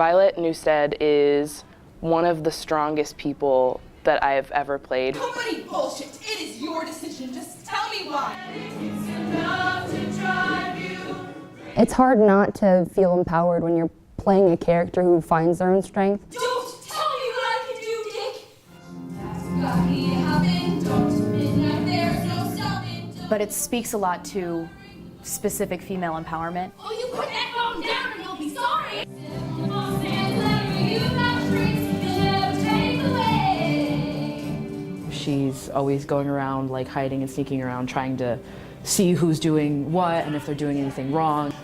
Violet Newstead is one of the strongest people that I have ever played. Nobody bullshit. It is your decision. Just tell me why. It's hard not to feel empowered when you're playing a character who finds their own strength. Don't tell me what I can do, Dick. That's got me happen. Don't midnight, there's no stopping. But it speaks a lot to specific female empowerment. Oh, you put that phone down and you'll be sorry. She's always going around, like hiding and sneaking around, trying to see who's doing what and if they're doing anything wrong.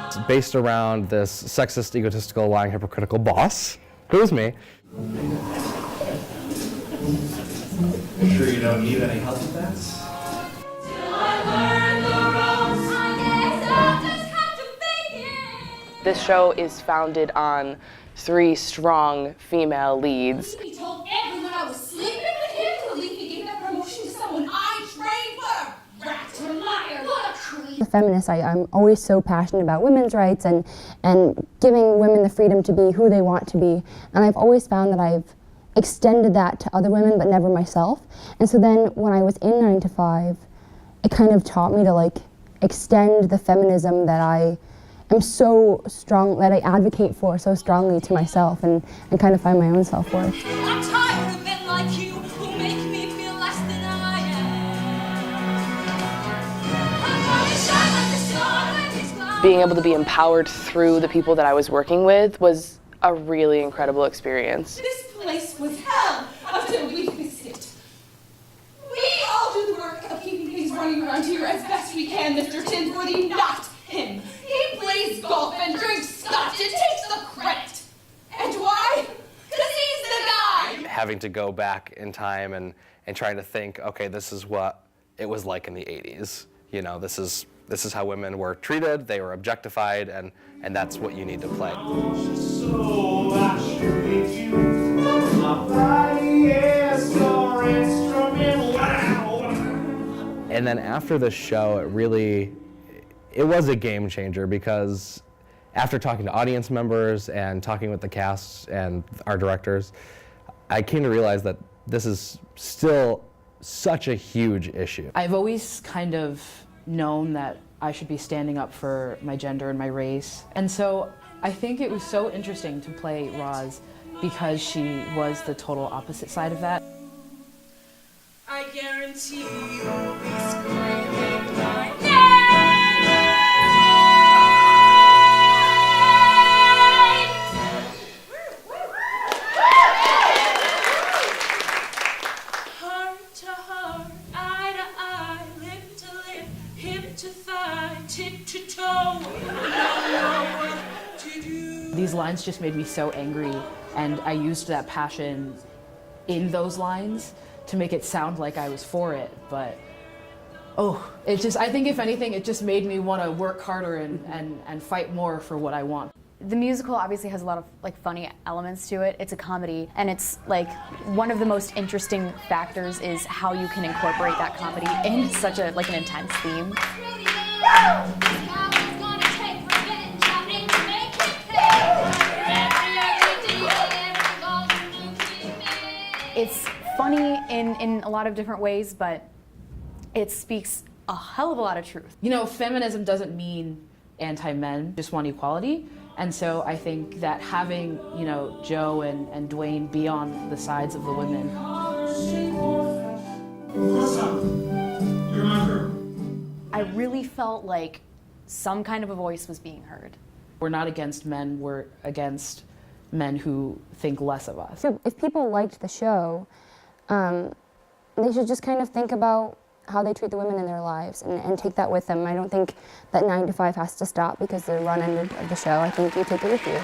It's based around this sexist, egotistical, lying, hypocritical boss. Who's me? You sure you don't need any help with that? This show is founded on 3 strong female leads. He told everyone I was sleeping with him to leave me giving that promotion to someone I trained for. Rat or liar, what a creep. As a feminist, I'm always so passionate about women's rights and giving women the freedom to be who they want to be. And I've always found that I've extended that to other women, but never myself. And so then when I was in 9 to 5, it kind of taught me to like extend the feminism that I am so strong, that I advocate for so strongly to myself and kind of find my own self-worth. I'm tired of men like you who make me feel less than I am. Being able to be empowered through the people that I was working with was a really incredible experience. This place was hell until we fixed it. We all do the work of keeping things running around here as best we can, Mr. Tinsworthy, not him. He plays golf and drinks scotch and takes the credit. And why? Because he's the guy. Having to go back in time and trying to think, okay, this is what it was like in the 80s. You know, this is how women were treated, they were objectified, and that's what you need to play. And then after the show, it was a game changer, because after talking to audience members and talking with the cast and our directors, I came to realize that this is still such a huge issue. I've always kind of known that I should be standing up for my gender and my race. And so I think it was so interesting to play Roz because she was the total opposite side of that. I guarantee you'll be screaming my name. Heart to heart, eye to eye, lip to lip, hip to thigh, tip to toe. I don't know what to do. These lines just made me so angry, and I used that passion in those lines to make it sound like I was for it, but I think if anything, it just made me want to work harder and fight more for what I want. The musical obviously has a lot of like funny elements to it. It's a comedy, and it's like one of the most interesting factors is how you can incorporate that comedy in such an intense theme. It's funny in a lot of different ways, but it speaks a hell of a lot of truth. You know, feminism doesn't mean anti-men, just want equality. And so I think that having, you know, Joe and Dwayne be on the sides of the women. You're my girl. I really felt like some kind of a voice was being heard. We're not against men, we're against men who think less of us. So if people liked the show, they should just kind of think about how they treat the women in their lives and take that with them. I don't think that 9 to 5 has to stop because the run ended of the show. I think you take it with you.